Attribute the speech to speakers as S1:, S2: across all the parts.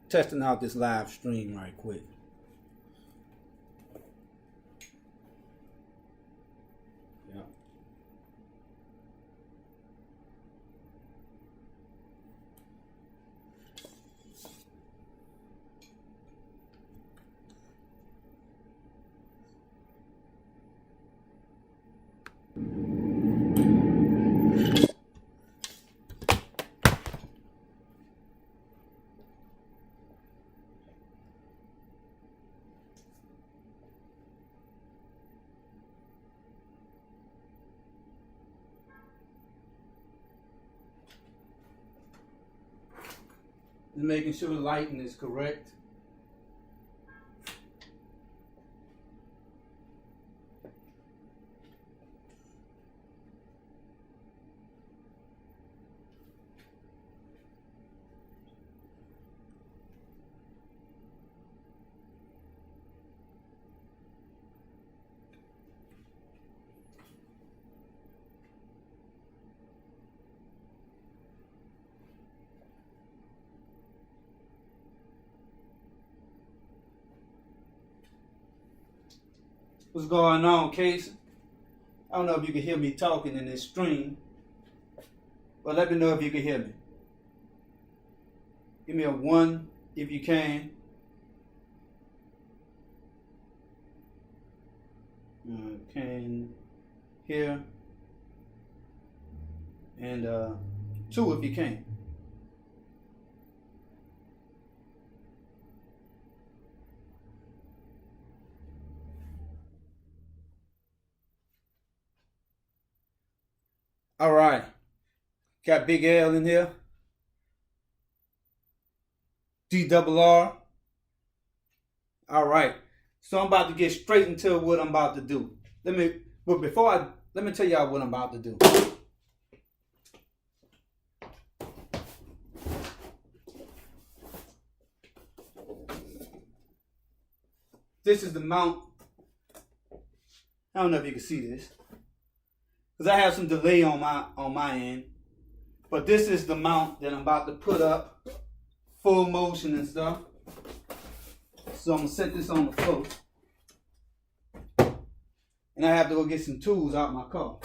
S1: testing out this live stream right quick. Yeah. Just making sure the lighting is correct. What's going on, Case? I don't know if you can hear me talking in this stream, but let me know if you can hear me. Give me a 1 if you can. Can hear. And 2 if you can. All right. Got Big L in here. DRR. All right. So I'm about to get straight into what I'm about to do. Let me tell y'all what I'm about to do. This is the mount. I don't know if you can see this, because I have some delay on my end. But this is the mount that I'm about to put up, full motion and stuff. So I'm gonna set this on the floor, and I have to go get some tools out of my car.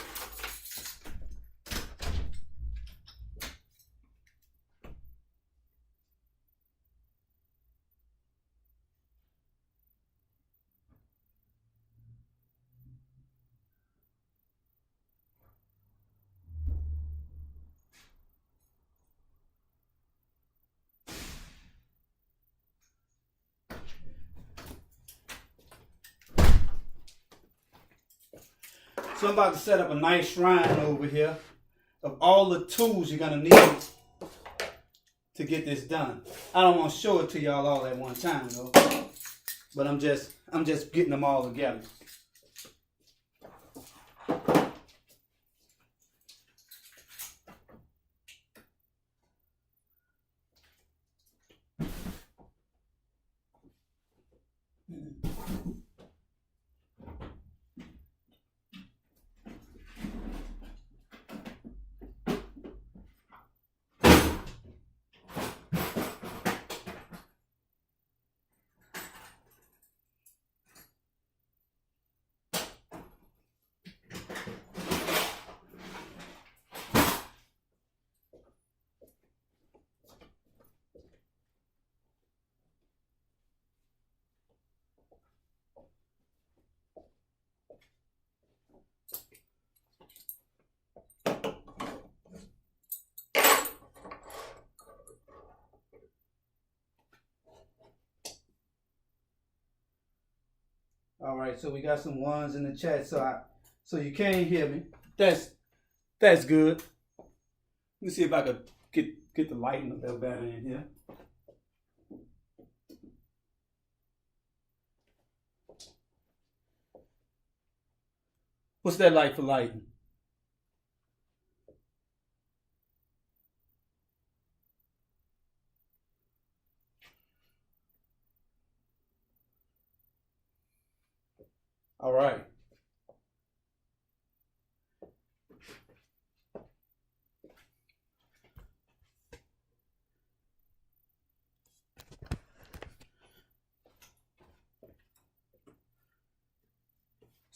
S1: So I'm about to set up a nice shrine over here of all the tools you're gonna need to get this done. I don't want to show it to y'all all at one time though, but I'm just getting them all together. All right, so we got some ones in the chat, so you can't hear me. That's good. Let me see if I could get the lighting a little better in here. What's that like for lighting? All right.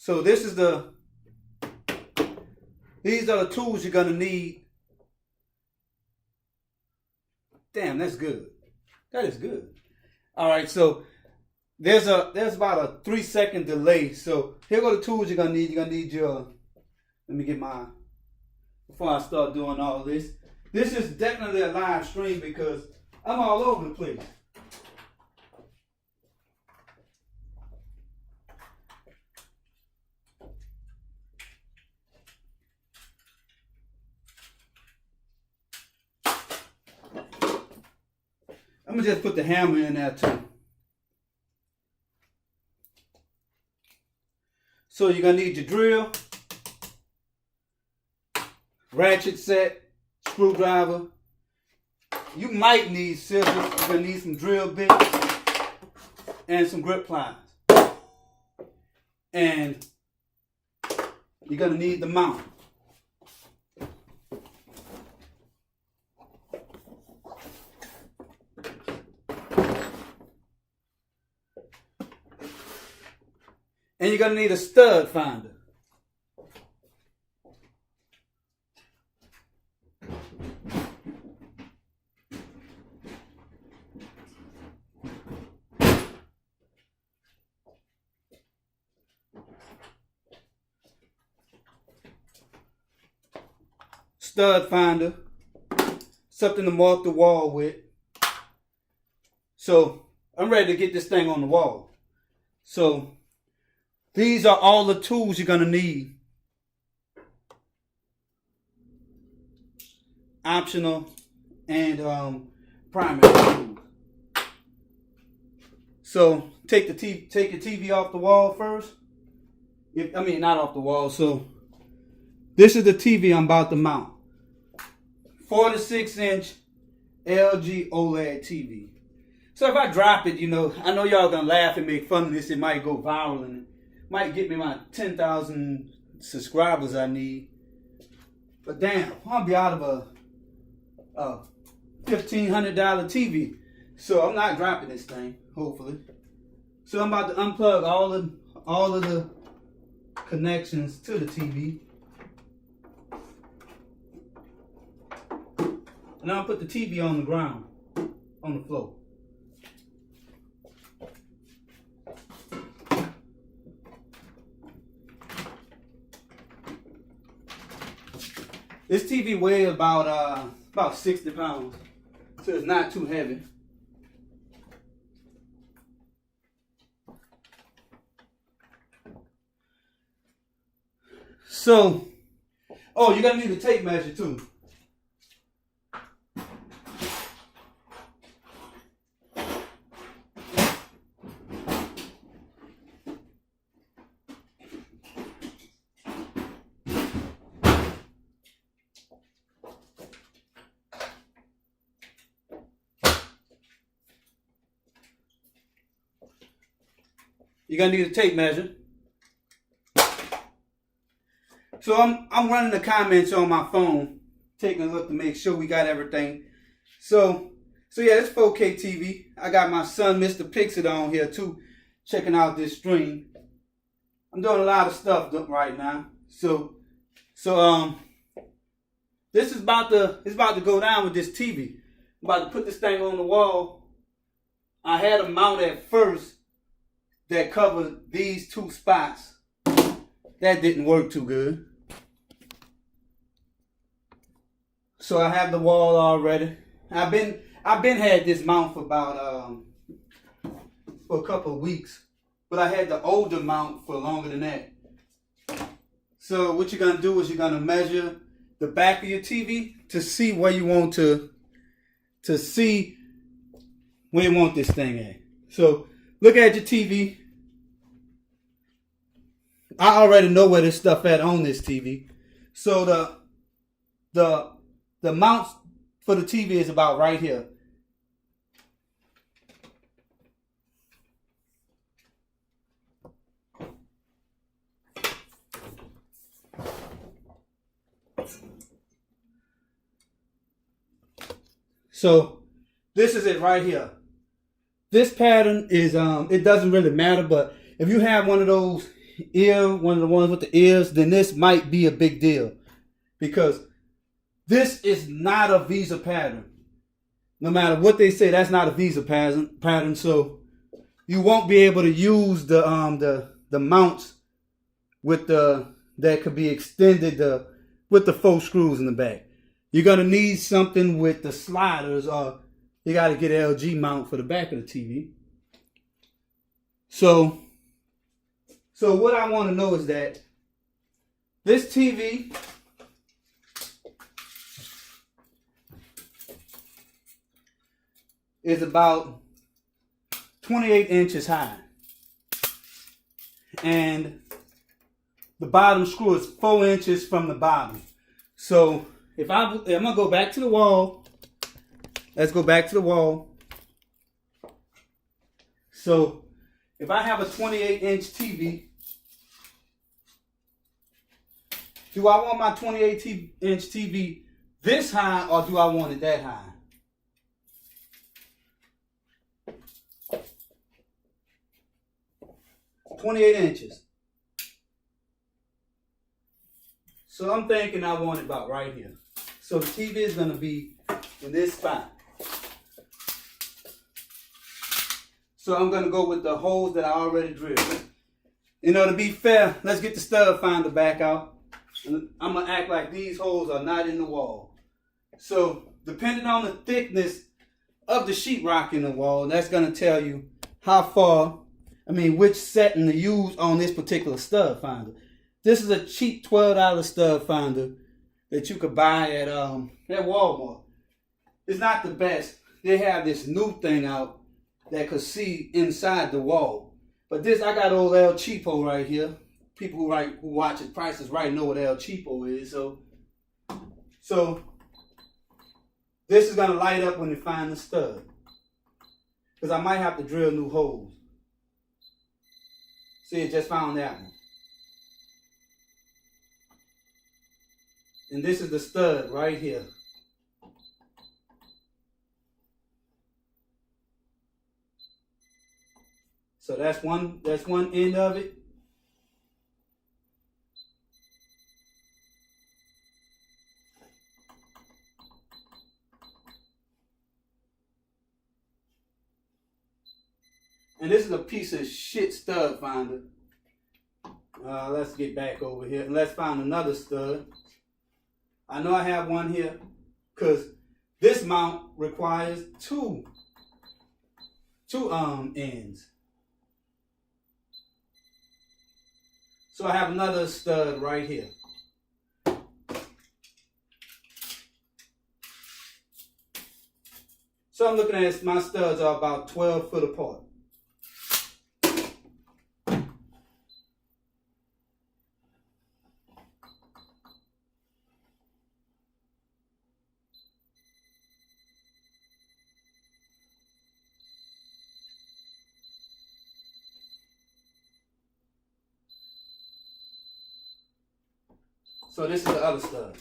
S1: So these are the tools you're gonna need. Damn, that's good. That is good. All right, so there's about a 3-second delay. So here go the tools you're gonna need. You're gonna need your, let me get my, before I start doing all this. This is definitely a live stream because I'm all over the place. I'm gonna just put the hammer in there too. So you're gonna need your drill, ratchet set, screwdriver. You might need scissors. You're gonna need some drill bits and some grip pliers. And you're gonna need the mount. And you're gonna need a stud finder. Stud finder, something to mark the wall with. So I'm ready to get this thing on the wall. So these are all the tools you're gonna need. Optional and primary tools. So take your TV off the wall first. Not off the wall. So this is the TV I'm about to mount. 46-inch LG OLED TV. So if I drop it, I know y'all gonna laugh and make fun of this. It might go viral and it might get me my 10,000 subscribers I need. But damn, I'll be out of a $1,500 TV. So I'm not dropping this thing, hopefully. So I'm about to unplug all of the connections to the TV. And I'll put the TV on the ground, on the floor. This TV weighs about 60 pounds, so it's not too heavy. So, you're gonna need a tape measure too. You're gonna need a tape measure. So I'm running the comments on my phone, taking a look to make sure we got everything. So yeah, it's 4K TV. I got my son, Mr. Pixit, on here too, checking out this stream. I'm doing a lot of stuff right now. So this is about to go down with this TV. I'm about to put this thing on the wall. I had a mount at first that covered these two spots. That didn't work too good. So I have the wall already. I've been had this mount for about for a couple of weeks, but I had the older mount for longer than that. So what you're gonna do is you're gonna measure the back of your TV to see where you want to see where you want this thing at. So look at your TV. I already know where this stuff at on this TV. So the mount for the TV is about right here. So this is it right here. This pattern is it doesn't really matter, but if you have one of those ear, one of the ones with the ears, then this might be a big deal. Because this is not a Visa pattern. No matter what they say, that's not a Visa pattern. So you won't be able to use the mounts with that could be extended with the 4 screws in the back. You're gonna need something with the sliders, or you got to get an LG mount for the back of the TV. So what I want to know is that this TV is about 28 inches high. And the bottom screw is 4 inches from the bottom. So I'm gonna go back to the wall. Let's go back to the wall. So if I have a 28-inch TV, do I want my 28-inch TV this high, or do I want it that high? "28 inches. So I'm thinking I want it about right here. So the TV is going to be in this spot. So I'm going to go with the holes that I already drilled. To be fair, let's get the stud finder back out. And I'm going to act like these holes are not in the wall. So depending on the thickness of the sheetrock in the wall, that's going to tell you which setting to use on this particular stud finder. This is a cheap $12 stud finder that you could buy at Walmart. It's not the best. They have this new thing out that could see inside the wall. But this, I got old El Cheapo right here. People who watch it Price is Right know what El Cheapo is. So this is gonna light up when you find the stud, because I might have to drill new holes. See, it just found that one. And this is the stud right here. So that's one end of it. And this is a piece of shit stud finder. Let's get back over here and let's find another stud. I know I have one here because this mount requires two ends. So I have another stud right here. So I'm looking at my studs are about 12 foot apart. So this is the other stud.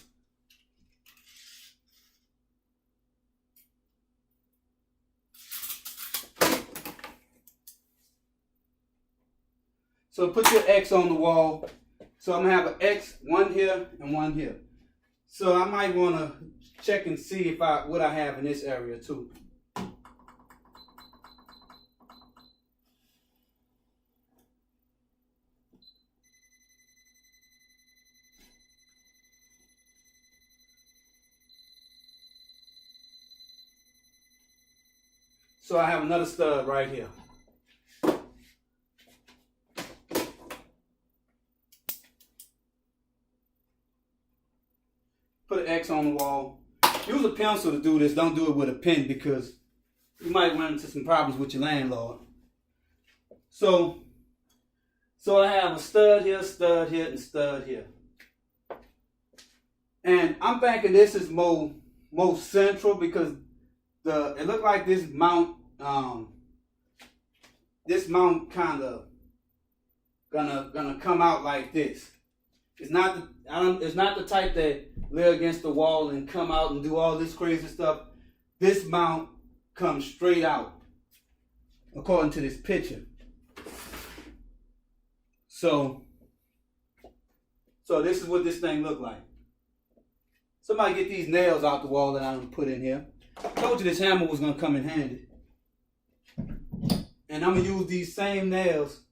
S1: So put your X on the wall. So I'm gonna have an X, one here and one here. So I might wanna check and see if what I have in this area too. So I have another stud right here. Put an X on the wall. Use a pencil to do this. Don't do it with a pen because you might run into some problems with your landlord. So I have a stud here, and stud here. And I'm thinking this is most central because it looked like this mount kind of gonna come out like this. It's not the type that lay against the wall and come out and do all this crazy stuff. This mount comes straight out according to this picture. So So this is what this thing look like. Somebody get these nails out the wall that I'm gonna put in here. I told you this hammer was gonna come in handy. And I'm gonna use these same nails.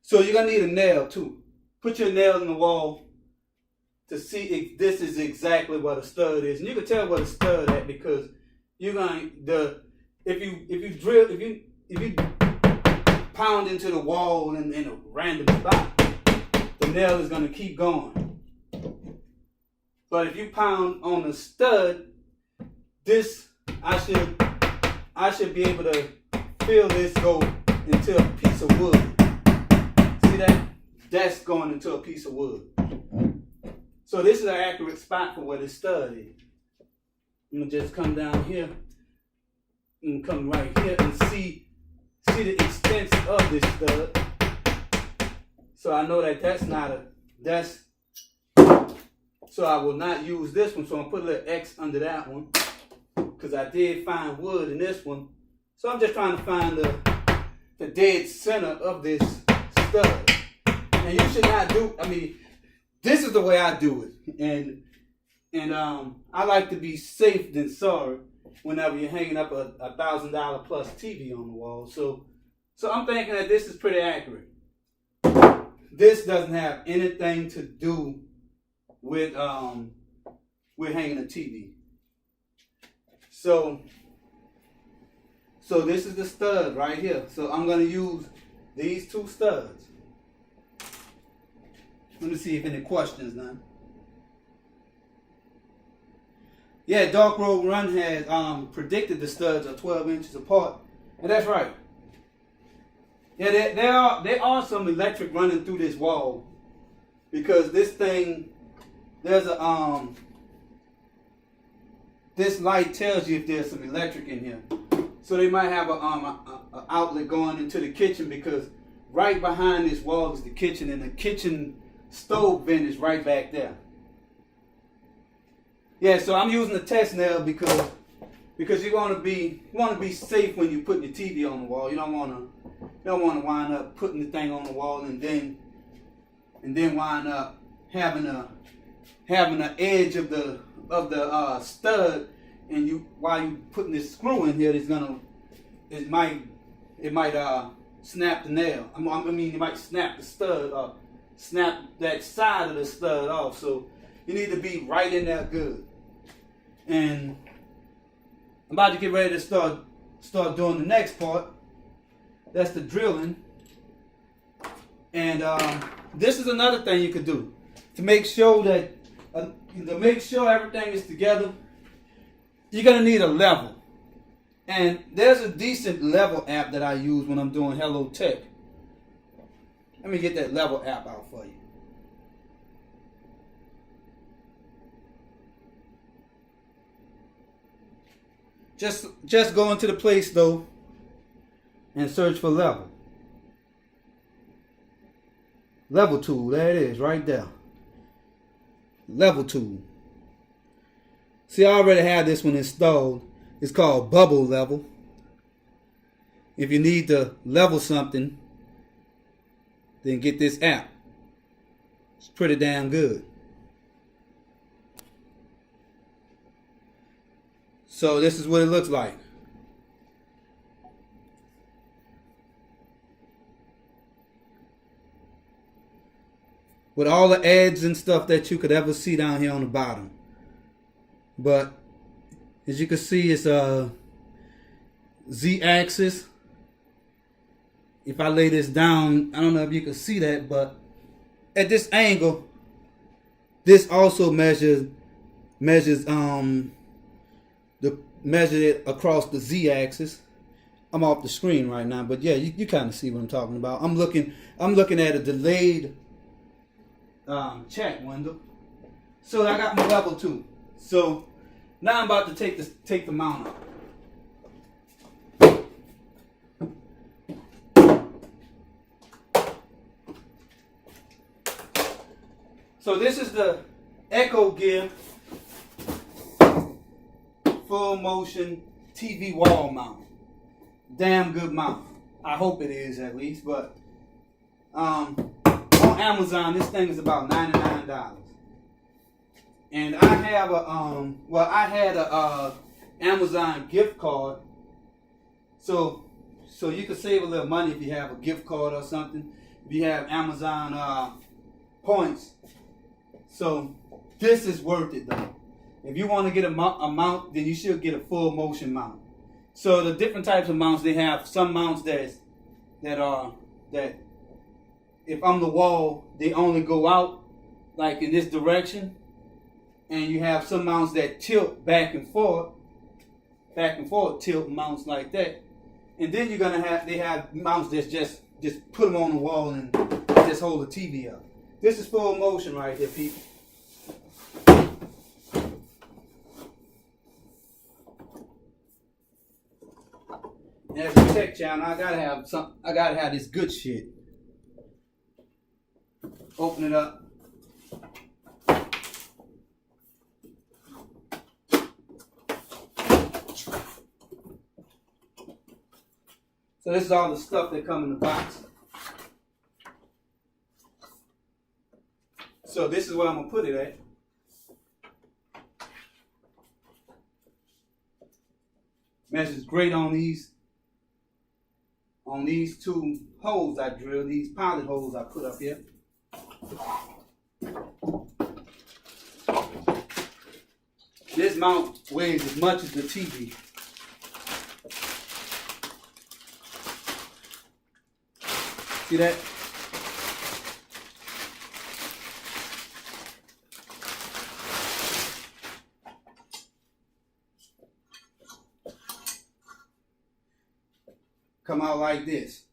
S1: So you're gonna need a nail too. Put your nail in the wall to see if this is exactly what a stud is. And you can tell what a stud at because you're going if you pound into the wall in a random spot, the nail is gonna keep going. But if you pound on the stud, this I should be able to feel this go into a piece of wood. See that? That's going into a piece of wood. So this is an accurate spot for where this stud is. I'm gonna just come down here and come right here and see the extent of this stud. So I know that so I will not use this one. So I'm gonna put a little X under that one because I did find wood in this one. So I'm just trying to find the dead center of this stud. And you should not do, this is the way I do it. And I like to be safe than sorry whenever you're hanging up a $1,000 plus TV on the wall. So I'm thinking that this is pretty accurate. This doesn't have anything to do with hanging a TV. So this is the stud right here. So I'm gonna use these two studs. Let me see if any questions now. Yeah, Dark Road Run has predicted the studs are 12 inches apart, and that's right. Yeah, there are some electric running through this wall because this thing, there's a this light tells you if there's some electric in here. So they might have a outlet going into the kitchen because right behind this wall is the kitchen, and the kitchen stove vent is right back there. Yeah, so I'm using a test nail because you want to be safe when you're putting your TV on the wall. You don't want to wind up putting the thing on the wall and then wind up having an edge of the stud, and while you putting this screw in here, it might snap the nail. It might snap the stud or snap that side of the stud off. So you need to be right in there good. And I'm about to get ready to start doing the next part. That's the drilling. And this is another thing you could do to make sure that everything is together. You're gonna need a level, and there's a decent level app that I use when I'm doing HelloTech. Let me get that level app out for you. Just go into the Play Store and search for level. Level tool, there it is, right there. Level tool. See, I already have this one installed. It's called Bubble Level. If you need to level something, then get this app. It's pretty damn good. So this is what it looks like. With all the ads and stuff that you could ever see down here on the bottom. But as you can see, it's a Z-axis. If I lay this down, I don't know if you can see that, but at this angle, this also measures it across the Z-axis. I'm off the screen right now, but yeah, you kind of see what I'm talking about. I'm looking at a delayed check window. So I got my level 2. So now I'm about to take the mount off. So this is the Echo Gear full motion TV wall mount. Damn good mount. I hope it is at least, but on Amazon, this thing is about $99. And I have I had a Amazon gift card. So you can save a little money if you have a gift card or something. If you have Amazon points. So this is worth it though. If you want to get a mount, then you should get a full motion mount. So the different types of mounts, they have some mounts that if on the wall, they only go out like in this direction. And you have some mounts that tilt back and forth tilt mounts like that. And then you're gonna they have mounts that's just put them on the wall and just hold the TV up. This is full motion right here, people. As a tech channel, I gotta have this good shit. Open it up. So this is all the stuff that come in the box. So this is where I'm gonna put it at. Measures great on these two holes I drilled, these pilot holes I put up here. This mount weighs as much as the TV. See that? Come out like this.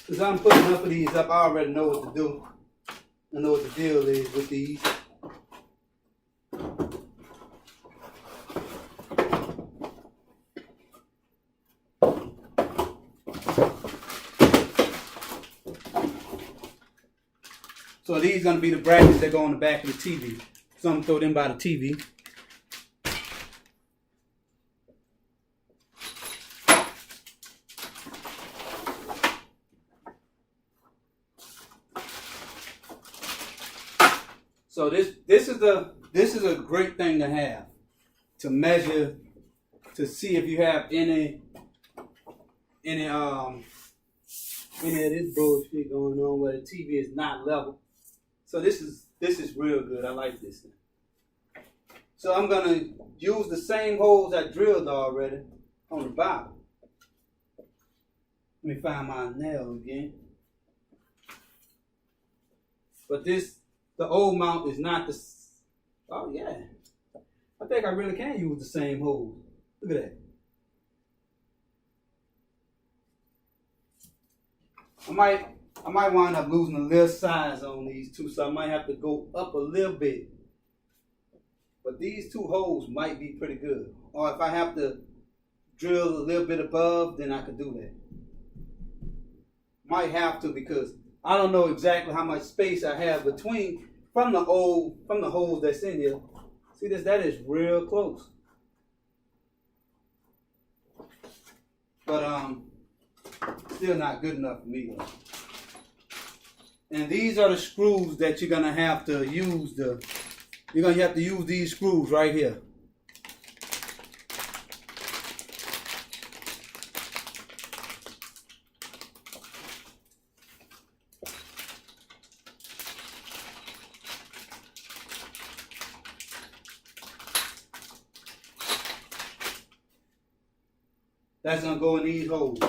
S1: Because I'm putting enough of these up, I already know what to do. I know what the deal is with these. So these are going to be the brackets that go on the back of the TV. So I'm going to throw them by the TV. So this is a great thing to have, to measure, to see if you have any of this bullshit going on where the TV is not level. So this is real good. I like this thing. So I'm gonna use the same holes I drilled already on the bottom. Let me find my nail again. But the old mount is not the. Oh yeah, I think I really can use the same hole. Look at that. I might wind up losing a little size on these two, so I might have to go up a little bit. But these two holes might be pretty good. Or if I have to drill a little bit above, then I could do that. Might have to, because I don't know exactly how much space I have between from the holes that's in here. See this? That is real close. But still not good enough for me though. And these are the screws that you're gonna have to use. You're gonna have to use these screws right here. That's gonna go in these holes.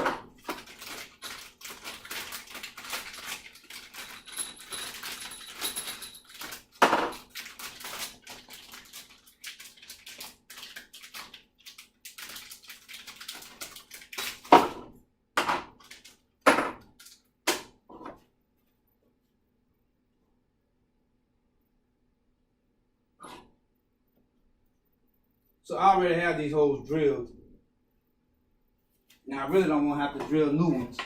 S1: So I already have these holes drilled. Now I really don't want to have to drill new ones.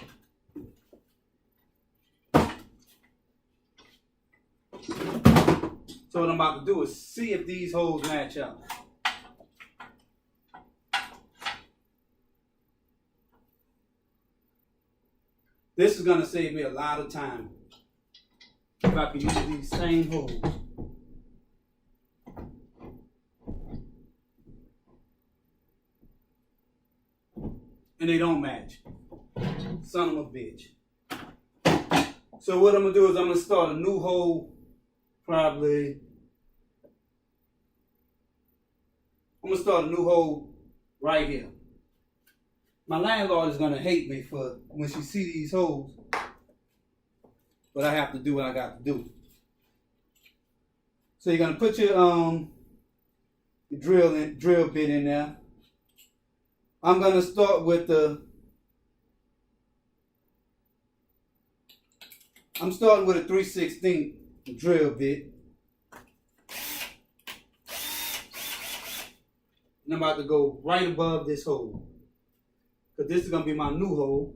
S1: So what I'm about to do is see if these holes match up. This is going to save me a lot of time if I can use these same holes. And they don't match. Son of a bitch. So what I'm going to do is I'm going to start a new hole, probably. I'm going to start a new hole right here. My landlord is going to hate me for when she see these holes, but I have to do what I got to do. So you're going to put your drill bit in there. I'm going to start with I'm starting with a 3/16 drill bit. And I'm about to go right above this hole, because this is going to be my new hole.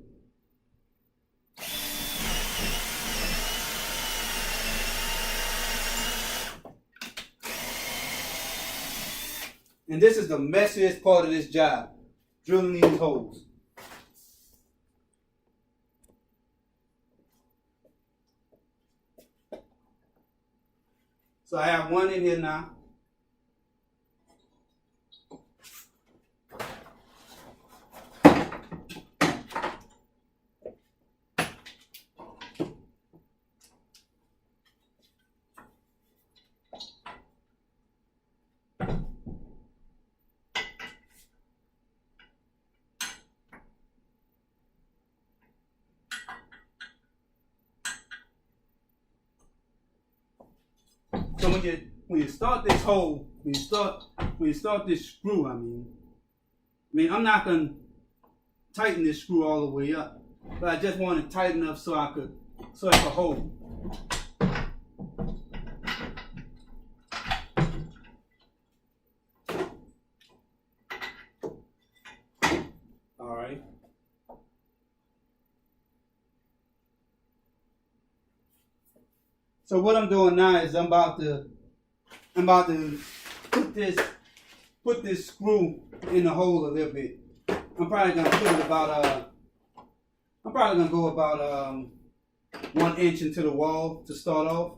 S1: And this is the messiest part of this job, drilling these holes. So I have one in here now. So when you start this hole, when you start this screw, I mean I'm not gonna tighten this screw all the way up, but I just want it tight enough so I could hold. All right. So what I'm doing now is I'm about to put this screw in the hole a little bit. I'm probably gonna put it about I'm probably gonna go about 1 inch into the wall to start off.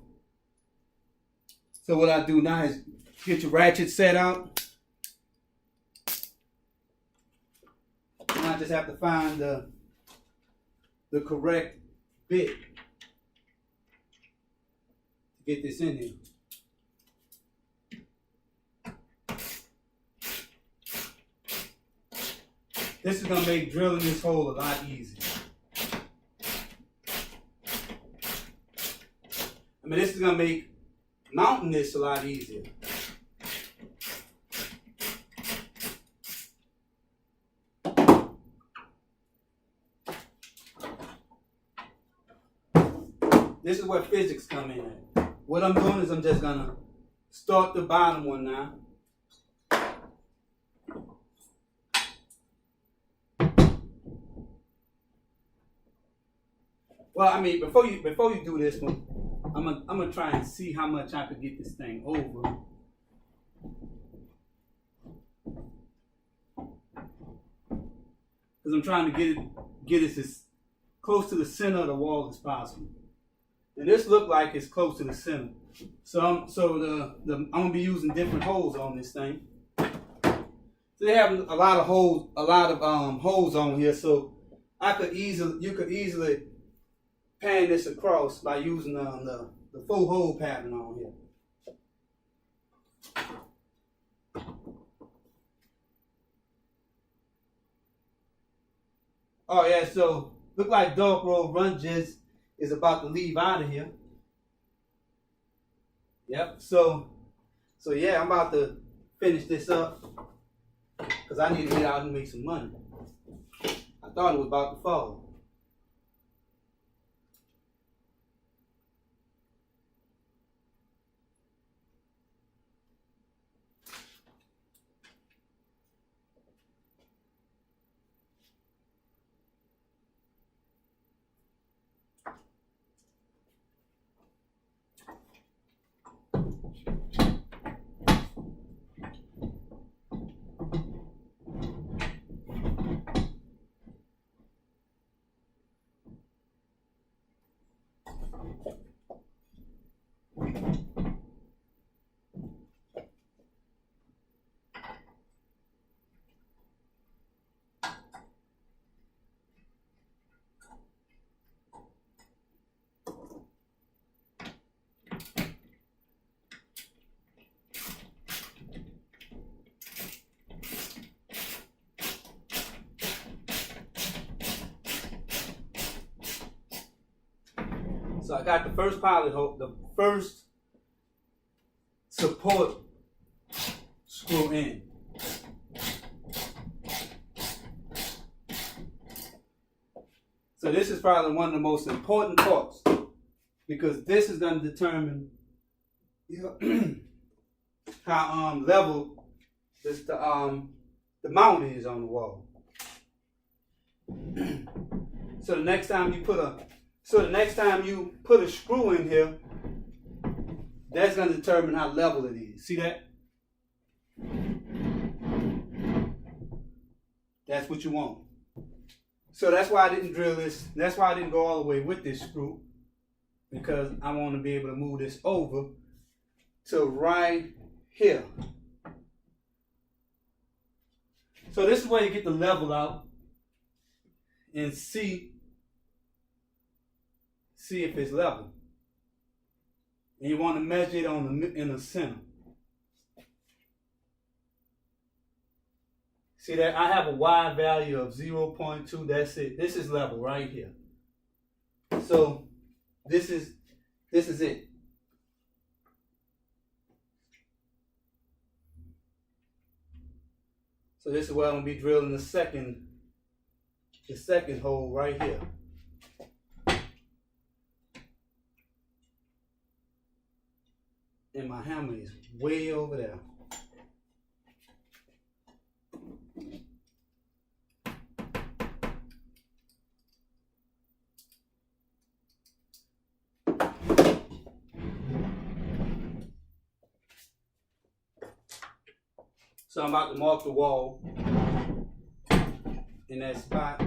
S1: So what I do now is get your ratchet set out. And I just have to find the correct bit to get this in here. This is going to make drilling this hole a lot easier. I mean, this is going to make mounting this a lot easier. This is where physics come in at. What I'm doing is I'm just going to start the bottom one now. Well, I mean, before you do this one, I'm gonna try and see how much I could get this thing over. Because I'm trying to get it as close to the center of the wall as possible. And this look like it's close to the center. So I'm gonna be using different holes on this thing. So they have a lot of holes on here. So you could easily pan this across by using the full hole pattern on here. Oh yeah, so look like Dark Road Runges is about to leave out of here. Yep. So yeah, I'm about to finish this up because I need to get out and make some money. I thought it was about to fall. So I got the first pilot hole, the first support screw in. So this is probably one of the most important parts because this is going to determine how level this the mount is on the wall. So the next time you put a screw in here, that's going to determine how level it is. See that? That's what you want. So that's why I didn't drill this. That's why I didn't go all the way with this screw, because I want to be able to move this over to right here. So this is where you get the level out and see if it's level. And you want to measure it in the center. See that I have a Y value of 0.2. That's it. This is level right here. So this is it. So this is where I'm gonna be drilling the second hole right here. And my hammer is way over there. So I'm about to mark the wall in that spot.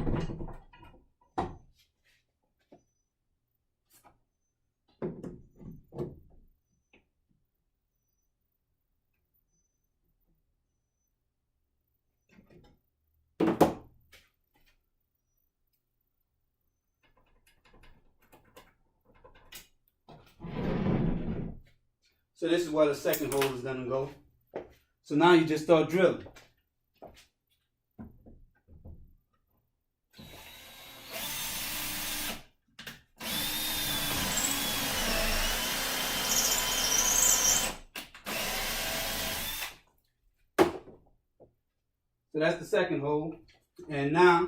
S1: So this is where the second hole is going to go. So now you just start drilling. So that's the second hole. And now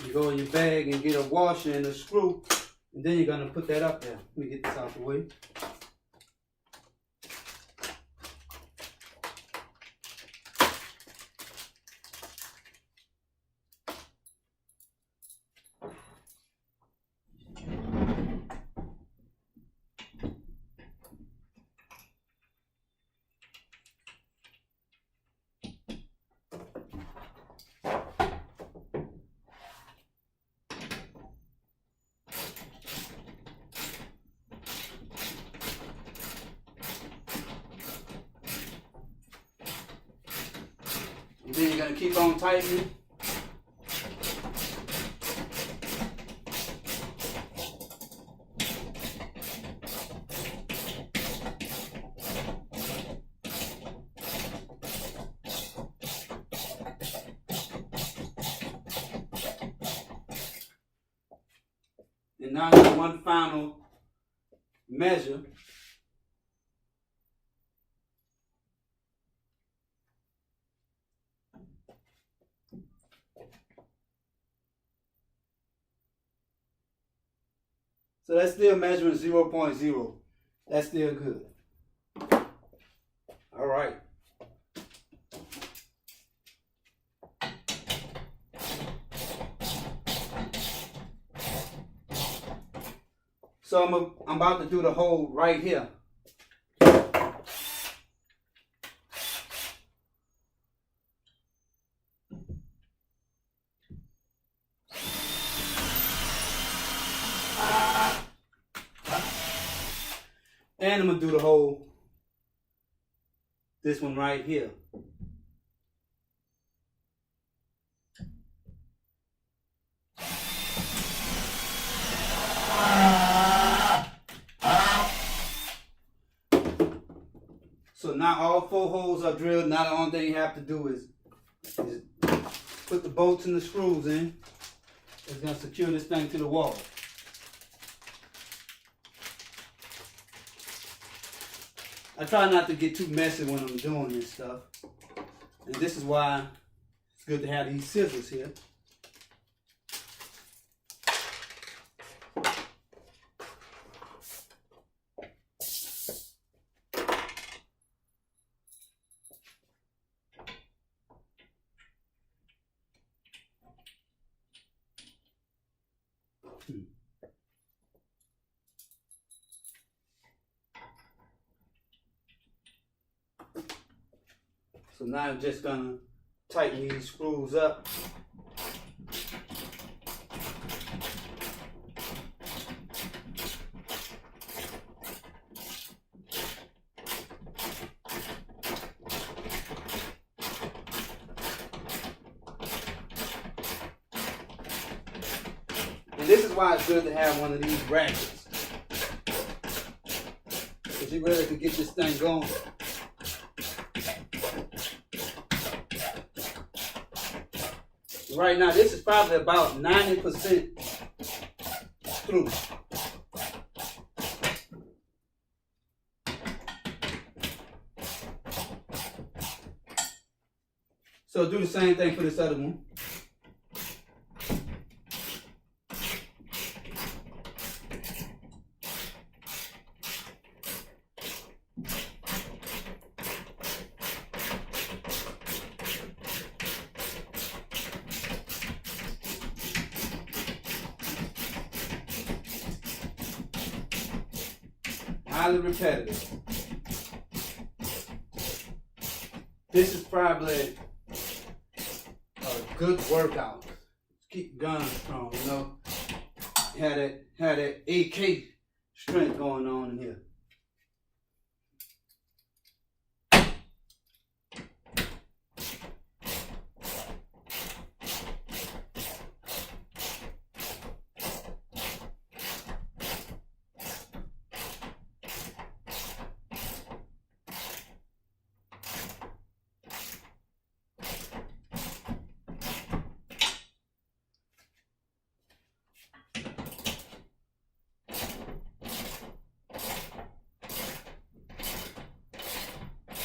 S1: you go in your bag and get a washer and a screw, and then you're going to put that up there. Let me get this out the way. And then you're going to keep on tightening. And now you have one final measure. So that's still measuring 0.0. That's still good. All right. So I'm about to do the hole right here. And I'm going to do the hole, this one right here. So now all 4 holes are drilled. Now the only thing you have to do is put the bolts and the screws in. It's going to secure this thing to the wall. I try not to get too messy when I'm doing this stuff. And this is why it's good to have these scissors here. So now I'm just gonna tighten these screws up. And this is why it's good to have one of these ratchets, because you're ready to get this thing going. Right now, this is probably about 90% through. So do the same thing for this other one. Highly repetitive. This is probably a good workout. Keep guns strong, you know. Had that AK strength going on in here.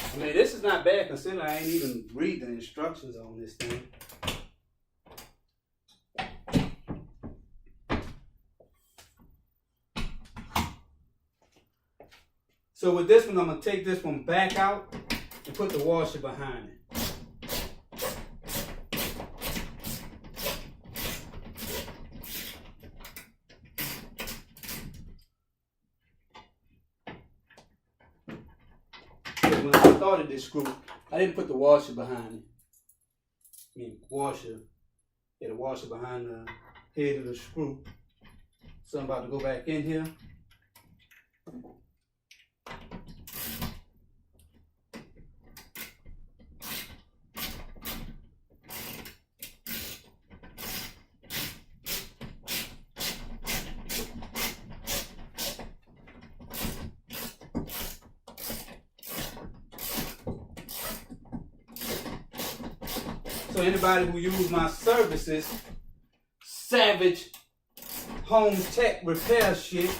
S1: I mean, this is not bad considering I ain't even read the instructions on this thing. So with this one, I'm going to take this one back out and put the washer behind it. When I started this screw, I didn't put the washer behind it. I mean, washer. Yeah, the washer behind the head of the screw. So I'm about to go back in here. So anybody who use my services, Savage Home Tech repair shit,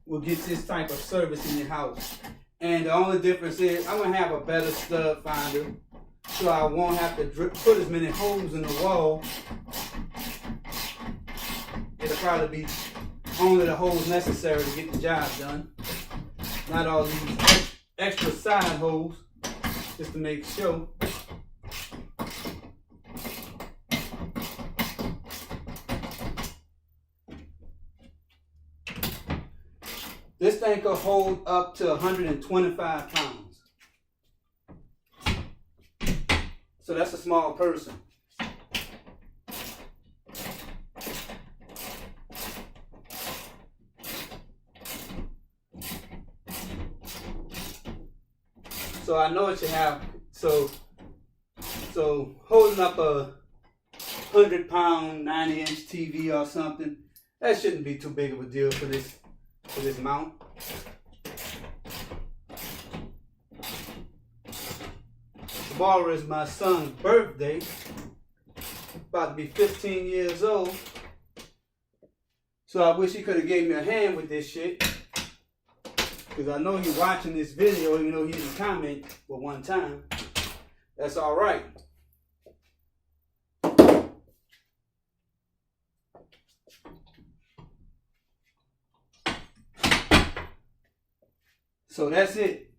S1: will get this type of service in your house. And the only difference is I'm going to have a better stud finder, so I won't have to put as many holes in the wall. It'll probably be only the holes necessary to get the job done. Not all these extra side holes, just to make sure. This thing could hold up to 125 pounds. So that's a small person. So I know it should have, so holding up a 100-pound, 90-inch TV or something, that shouldn't be too big of a deal for this mount. Tomorrow is my son's birthday. About to be 15 years old. So I wish he could have gave me a hand with this shit. Because I know he's watching this video, even though he didn't comment but one time. That's all right. So that's it.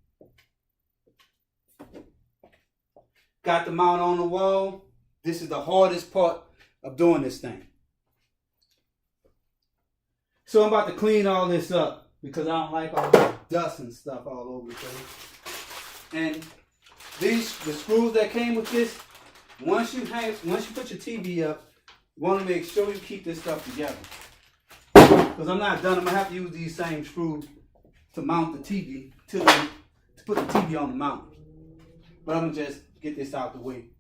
S1: Got the mount on the wall. This is the hardest part of doing this thing. So I'm about to clean all this up because I don't like all the dust and stuff all over the place. And the screws that came with this, once you put your TV up, you want to make sure you keep this stuff together. Because I'm not done. I'm gonna have to use these same screws to mount the TV to put the TV on the mount. But I'm gonna just get this out the way.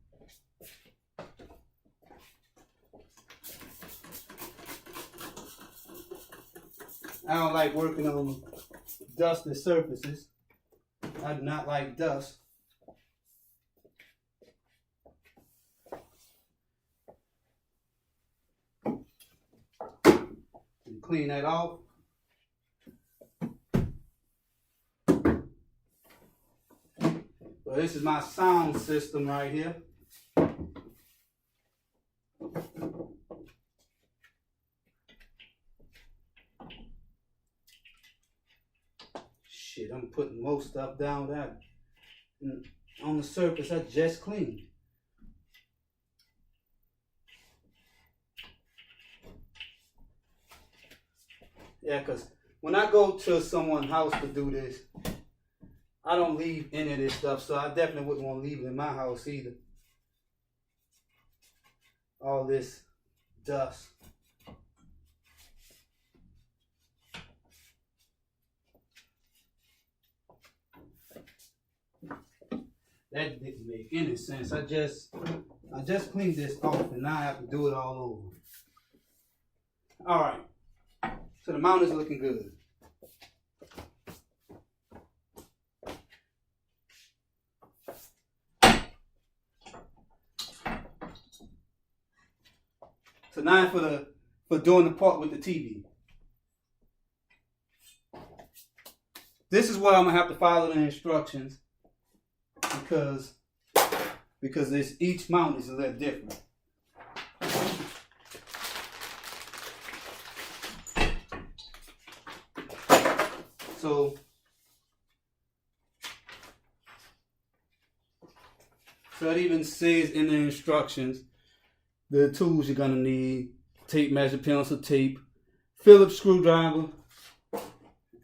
S1: I don't like working on dusty surfaces. I do not like dust. Clean that off. So this is my sound system right here. Shit, I'm putting most stuff down that on the surface I just cleaned. Yeah, because when I go to someone's house to do this, I don't leave any of this stuff, so I definitely wouldn't want to leave it in my house either. All this dust. That didn't make any sense. I just cleaned this off and now I have to do it all over. All right. So the mount is looking good. So now for doing the part with the TV. This is what I'm gonna have to follow the instructions because this each mount is a little different. So it even says in the instructions the tools you're gonna need: tape measure, pencil, tape, Phillips screwdriver.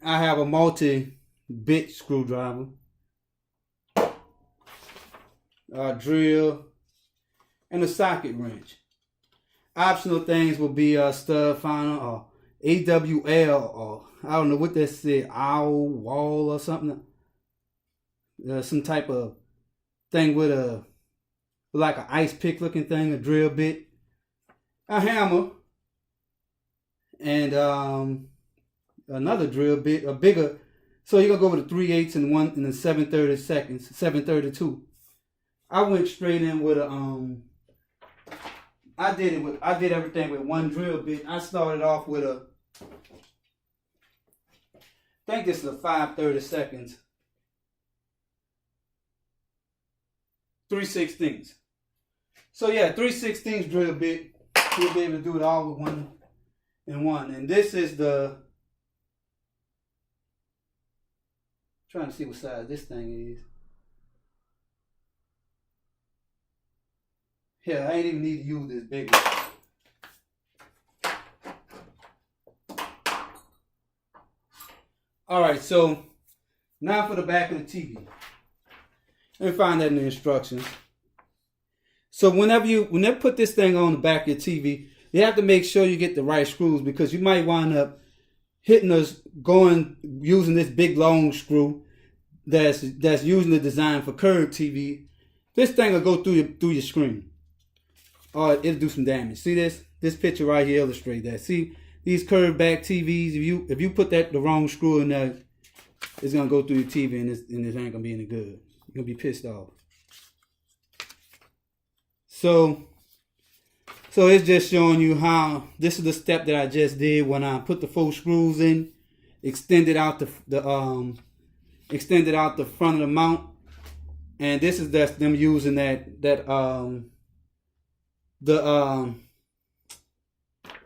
S1: I have a multi-bit screwdriver, drill, and a socket wrench. Optional things will be a stud finder or AWL or I don't know what that said, owl, wall or something. Some type of thing with like an ice pick looking thing, a drill bit, a hammer, and another drill bit, a bigger. So you're gonna go with a 3/8 and one and a 7/32. I went straight in with a I did everything with one drill bit. I started off with I think this is a 5/32, 3/16. So yeah, 3/16 drill bit. You'll be able to do it all with one and one. And this is the, trying to see what size this thing is. Yeah, I ain't even need to use this big one. Alright, so now for the back of the TV. Let me find that in the instructions. So whenever put this thing on the back of your TV, you have to make sure you get the right screws because you might wind up using this big long screw that's usually designed for curved TV. This thing will go through your screen. Or it'll do some damage. See this picture right here illustrates that. See these curved back TVs, if you put the wrong screw in there, it's gonna go through your TV and this ain't gonna be any good. You're gonna be pissed off. So So it's just showing you how, this is the step that I just did when I put the 4 screws in, extended out the front of the mount, and this is just them using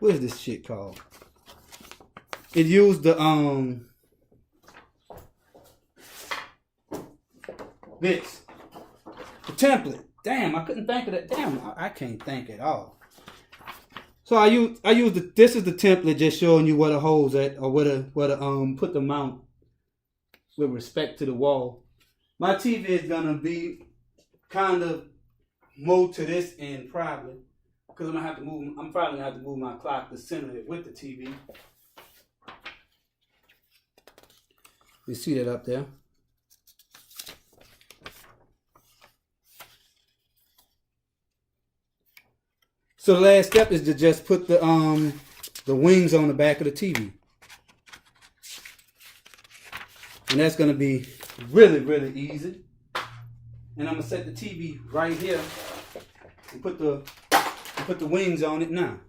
S1: what is this shit called? It used the this, the template. Damn, I couldn't think of that. Damn, I can't think at all. So I use this is the template, just showing you where the holes at, or where to put the mount with respect to the wall. My TV is gonna be kind of moved to this end probably, because I'm probably gonna have to move my clock to center it with the TV. You see that up there? So the last step is to just put the wings on the back of the TV. And that's going to be really, really easy. And I'm going to set the TV right here and put the wings on it now.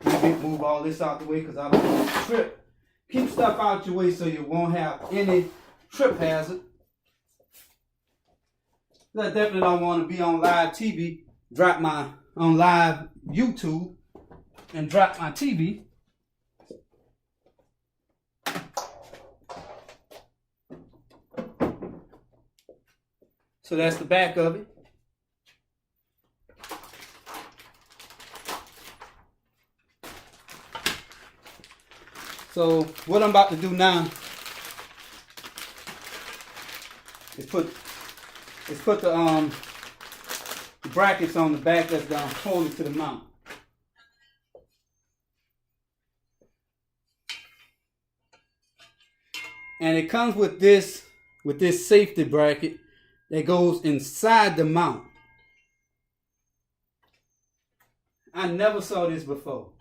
S1: Let me move all this out the way because I don't want to trip. Keep stuff out your way so you won't have any trip hazard. I definitely don't want to be on live TV, on live YouTube and drop my TV. So that's the back of it. So what I'm about to do now is put the brackets on the back that's gonna hold it to the mount. And it comes with this safety bracket that goes inside the mount. I never saw this before.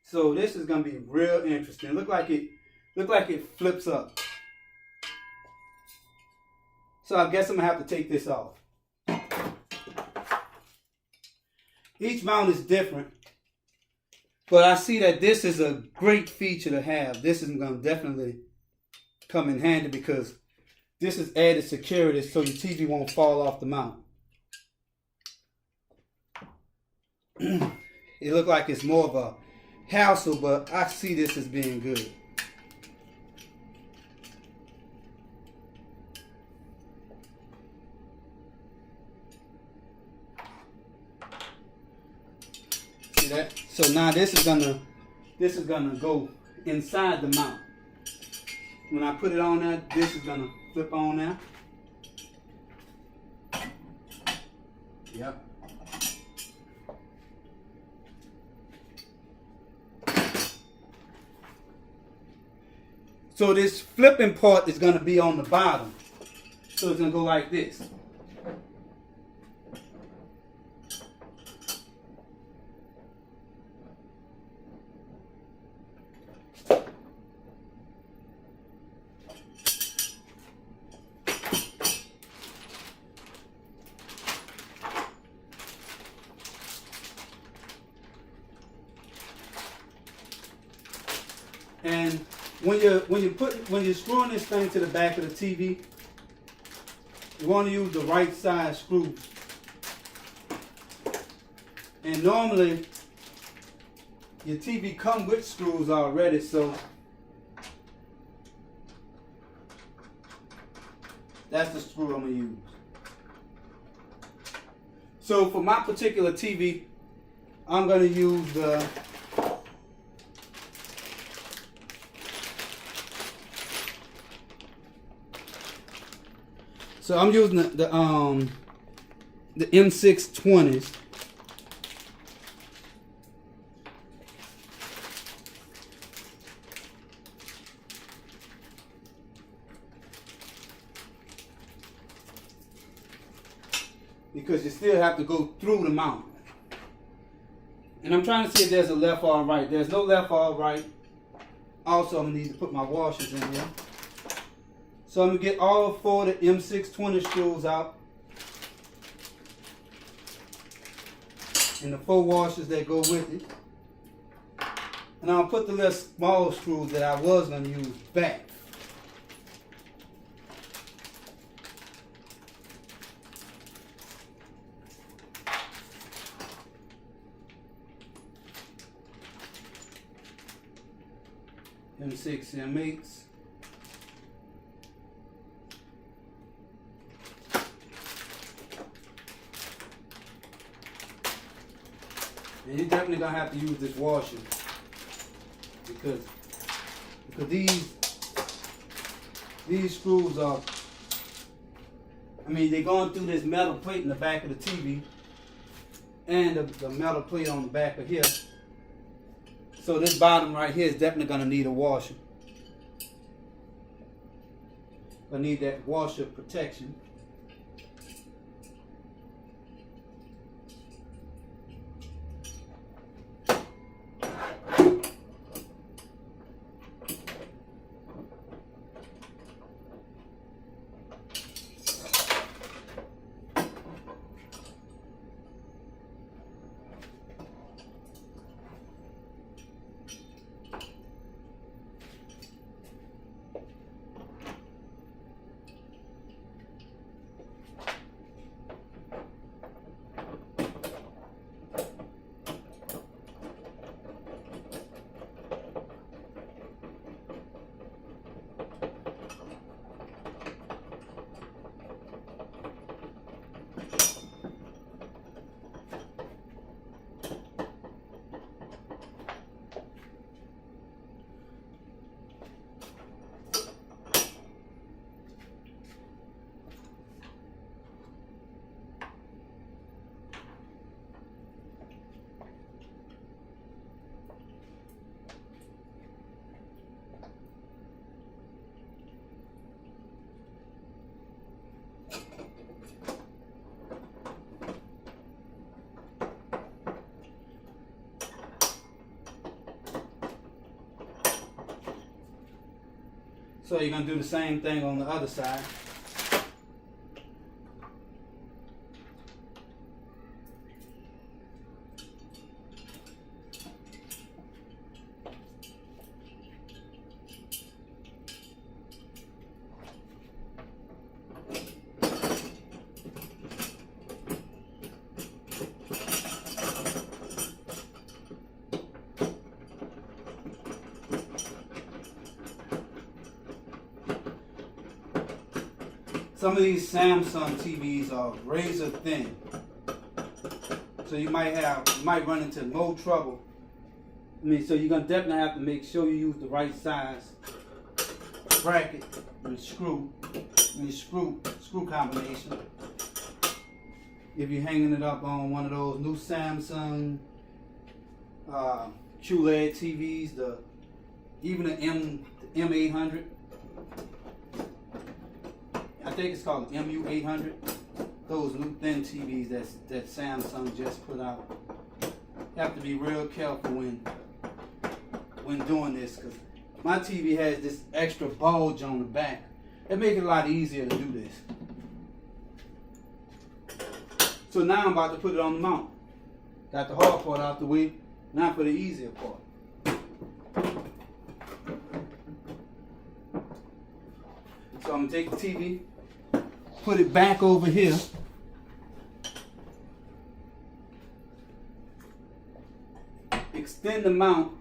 S1: So this is gonna be real interesting. Look like it flips up. So I guess I'm gonna have to take this off. Each mount is different, but I see that this is a great feature to have. This is gonna definitely come in handy because this is added security so your TV won't fall off the mount. It looks like it's more of a hassle, but I see this as being good. See that? So now this is gonna go inside the mount. When I put it on there, this is gonna flip on there. Yep. So this flipping part is going to be on the bottom. So it's going to go like this. And when you're screwing this thing to the back of the TV, you want to use the right size screw. And normally your TV come with screws already, so that's the screw I'm gonna use. So for my particular TV, I'm gonna use the So I'm using the M620s. Because you still have to go through the mount. And I'm trying to see if there's a left or right. There's no left or right. Also, I'm going to need to put my washers in here. So I'm going to get all 4 of the M620 screws out. and the 4 washers that go with it. And I'll put the little small screws that I was going to use back. M6, M8s. And you're definitely gonna have to use this washer because these screws are, I mean, they're going through this metal plate in the back of the TV and the metal plate on the back of here. So this bottom right here is definitely gonna need a washer. I need that washer protection. So you're going to do the same thing on the other side. Some of these Samsung TVs are razor thin, so you might run into more trouble. I mean, so you're gonna definitely have to make sure you use the right size bracket and screw combination. If you're hanging it up on one of those new Samsung QLED TVs, even the M800. I think it's called MU800. Those new thin TVs that Samsung just put out. You have to be real careful when doing this, because my TV has this extra bulge on the back. It makes it a lot easier to do this. So now I'm about to put it on the mount. Got the hard part out the way. Now for the easier part. So I'm gonna take the TV, put it back over here. Extend the mount.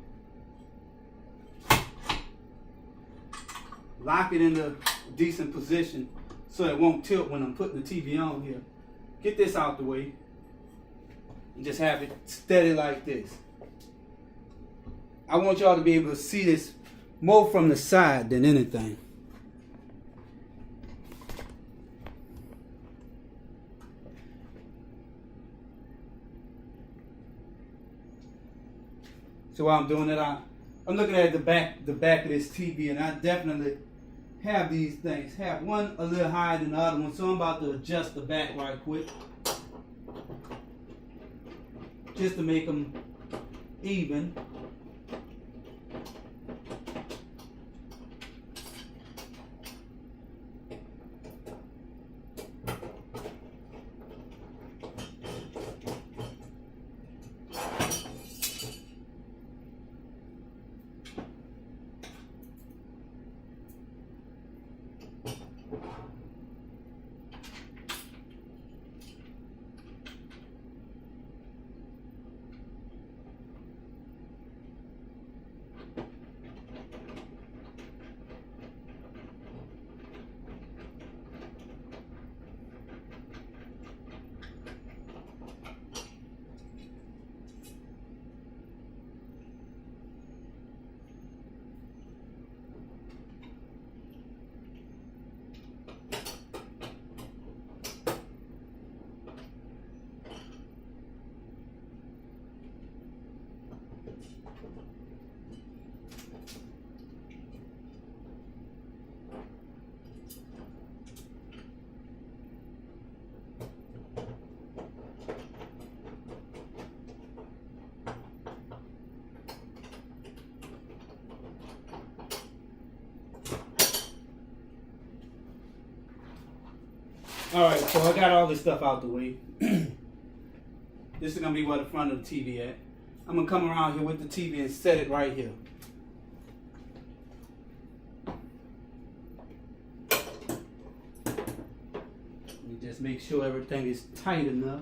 S1: Lock it in a decent position so it won't tilt when I'm putting the TV on here. Get this out the way. And just have it steady like this. I want y'all to be able to see this more from the side than anything. So while I'm doing it, I'm looking at the back of this TV, and I definitely have these things. Have one a little higher than the other one, so I'm about to adjust the back right quick, just to make them even. Alright, so I got all this stuff out the way. This is going to be where the front of the TV at. I'm going to come around here with the TV and set it right here. Let me just make sure everything is tight enough.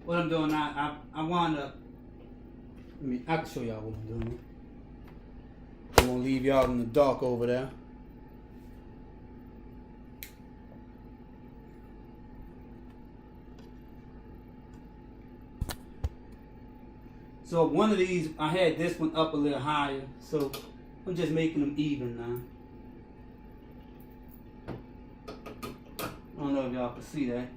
S1: What I'm doing now, I want to, I can show y'all what I'm doing. I won't leave y'all in the dark over there. So one of these, I had this one up a little higher, so I'm just making them even now. I don't know if y'all can see that.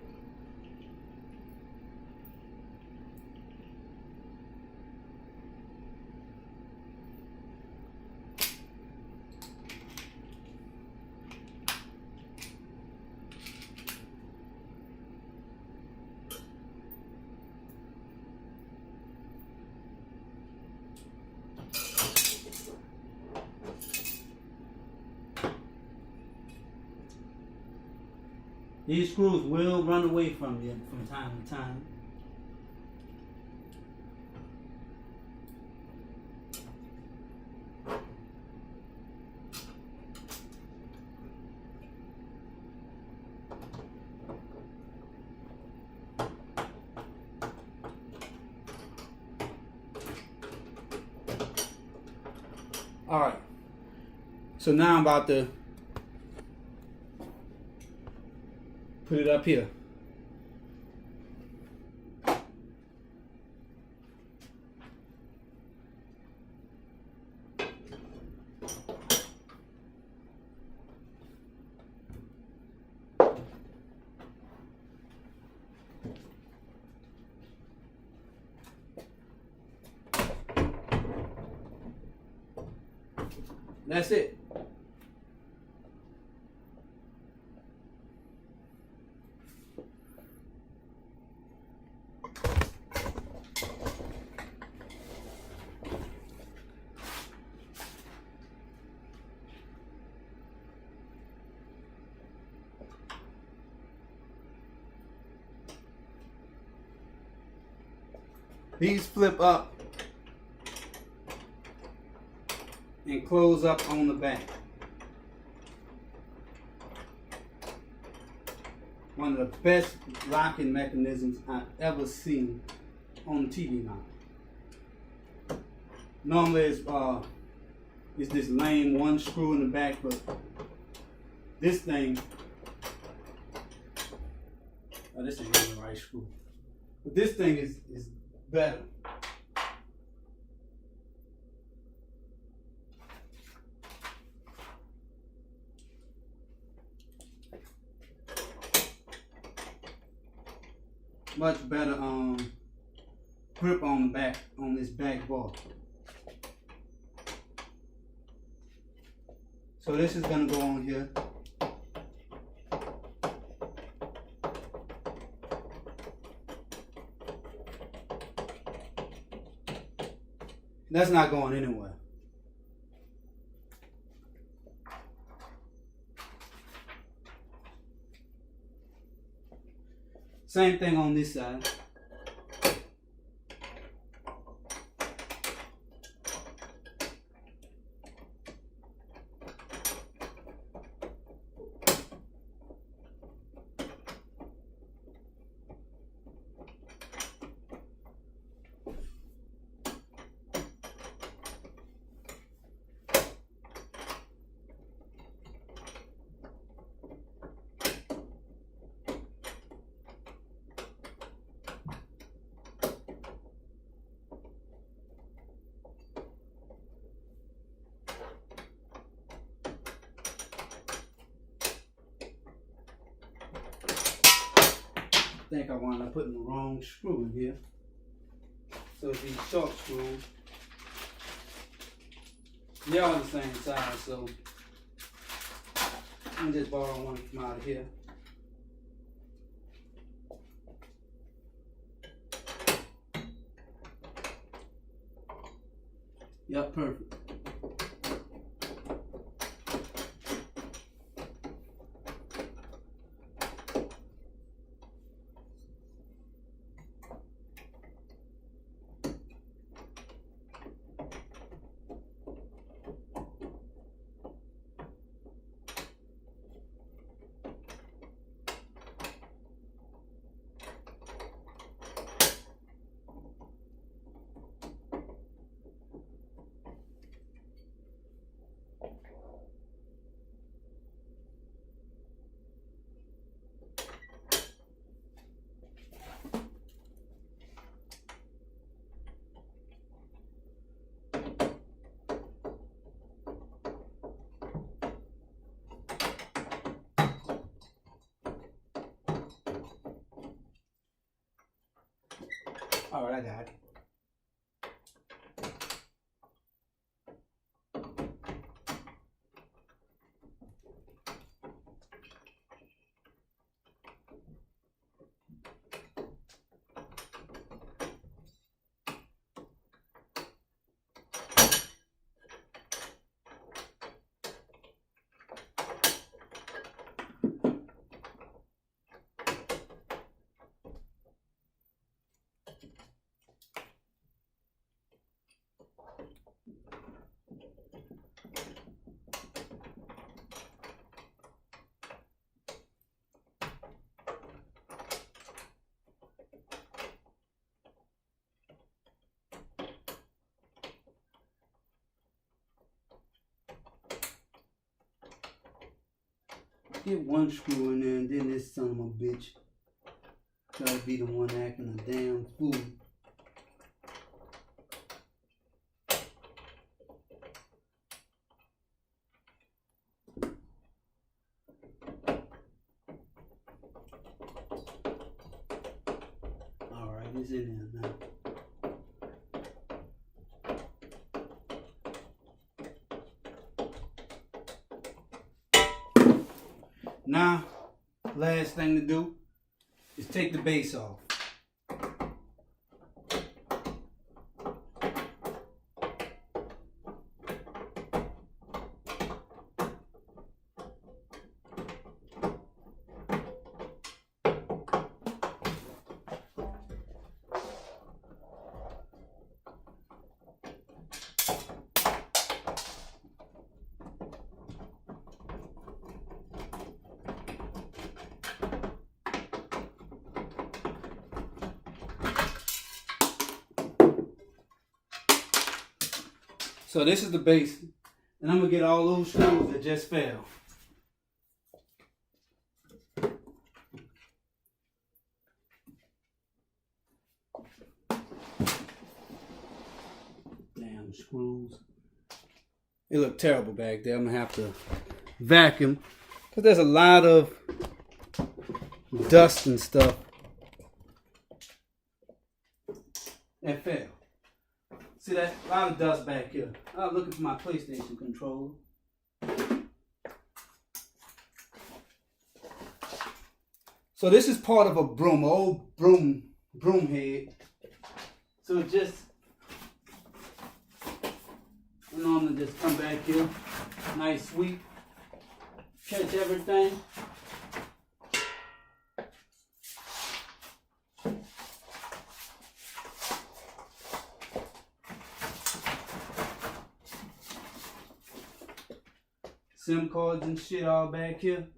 S1: These screws will run away from you from time to time. All right. So now I'm about to put it up here. That's it. These flip up and close up on the back. One of the best locking mechanisms I've ever seen on the TV mount. Normally it's this lame one screw in the back, but this thing, oh, this ain't even the right screw. But this thing is better. Much better grip on the back, on this back bar. So this is gonna go on here. That's not going anywhere. Same thing on this side. I think I wound up putting the wrong screw in here. So these sharp screws, they're all the same size, so I'm just borrow one from out of here. Yep, perfect. All right, I got it. Get one screw in there, and then this son of a bitch gotta be the one acting a damn fool. All right, it's in there now. Now, last thing to do is take the base off. So this is the base, and I'm gonna get all those screws that just fell. Damn screws. They look terrible back there. I'm gonna have to vacuum because there's a lot of dust and stuff that fell. See that? A lot of dust back here. I'm looking for my PlayStation controller. So this is part of a broom, an old broom head. So just, we normally just come back here, nice sweep, catch everything. SIM cards and shit all back here.